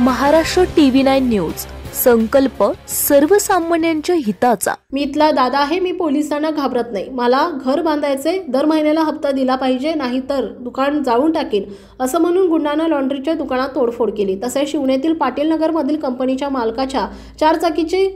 Maharashtra TV9 news, संकल्प सर्वसामान्यांच्या हिताचा। मी इथला दादा आहे, मी पोलिसांना घाबरत नाही। मला घर बांधायचे, दर महिन्याला हप्ता दिला पाहिजे, नाही तर दुकान जाळून टाकीन असं म्हणून गुंडांना लॉन्ड्रीच्या दुकानात तोडफोड केली। तसेच शिवनेतील पाटील नगर मधील कंपनीच्या मालकाच्या चारचाकीची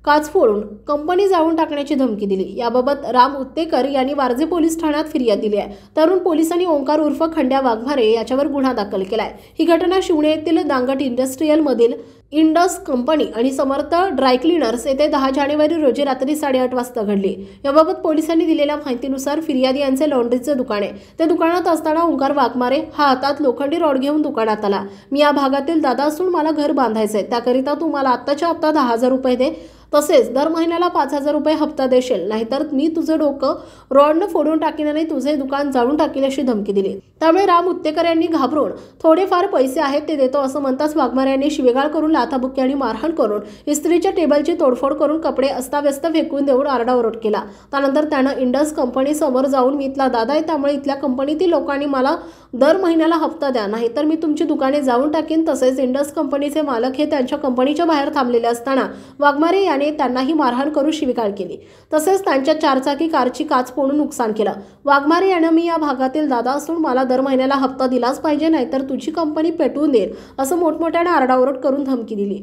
काच फोडून कंपनी जाळून टाकण्याची धमकी दिली। याबाबत राम उत्तेकर यांनी वारजे पोलीस ठाण्यात फिर्याद दिली आहे। तरुण पोलिसांनी ओंकार उर्फ खंड्या वाघमारे याच्यावर गुन्हा दाखल केलाय। ही घटना शिवणे येथील दांगट इंडस्ट्रियल मधील इंडस कंपनी आणि समर्थ ड्राय क्लीनर्स येथे 10 जानेवारी रोजी रात्री 8:30 वाजता घडली। याबाबत पोलिसांनी दिलेल्या माहितीनुसार फिर्यादी यांचे लॉन्ड्रीचे दुकान आहे। त्या दुकानात असताना ओंकार वाघमारे हा हातात लोखंडी रॉड घेऊन दुकानात आला। मी या भागातील दादा असून मला घर बांधायचे, त्याकरिता तू मला आत्ताच्या हप्ता 10,000 रुपये दे, तसेच दर महिन्याला 5,000 रुपये हप्ता देशील, नाहीतर मी तुझं डोकं रॉडनं फोडून टाकीन आणि तुझे दुकान जाळून टाकील अशी धमकी दिली। त्यामुळे राम उत्तेकर यांनी घाबरून थोडेफार पैसे आहेत ते देतो असं म्हणताच वाघमारे यांनी शिवेगाळ करून लाथाबुक्की आणि मारहाण करून इस्त्रीच्या टेबलची तोडफोड करून कपडे अस्ताव्यस्त फेकून देऊन आरडाओरड केला। त्यानंतर त्यानं इंडस कंपनी समोर जाऊन मी इथला दादा आहे, त्यामुळे इथल्या कंपनीतील लोकांनी मला दर महिन्याला हप्ता द्या, नाहीतर मी तुमची दुकाने जाळून टाकीन। तसेच इंडस कंपनीचे मालक हे त्यांच्या कंपनीच्या बाहेर थांबलेले असताना वाघमारे याने त्यांनाही मारहाण करून शिवीगाळ केली। तसेच त्यांच्या चारचाकी कारची काच फोडून नुकसान केलं। वाघमारे यानं मी या भागातील दादा असून मला दर महिन्याला हप्ता दिलाच पाहिजे, नाहीतर तुझी कंपनी पेटवून देईल असं मोठमोठ्याने आरडाओरड करून धमकी दिली।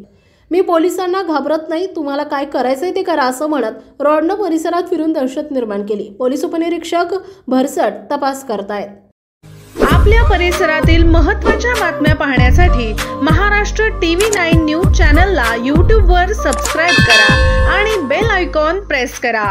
मी पोलिसांना घाबरत नाही, तुम्हाला काय करायचंय ते करा असं म्हणत रॉडनं परिसरात फिरून दहशत निर्माण केली। पोलीस उपनिरीक्षक भरसट तपास करतायत। आपल्या परिसरातील महत्त्वाच्या बातम्या पाहण्यासाठी महाराष्ट्र TV9 न्यूज चॅनलला YouTube वर सबस्क्राइब करा आणि बेल आयकॉन प्रेस करा।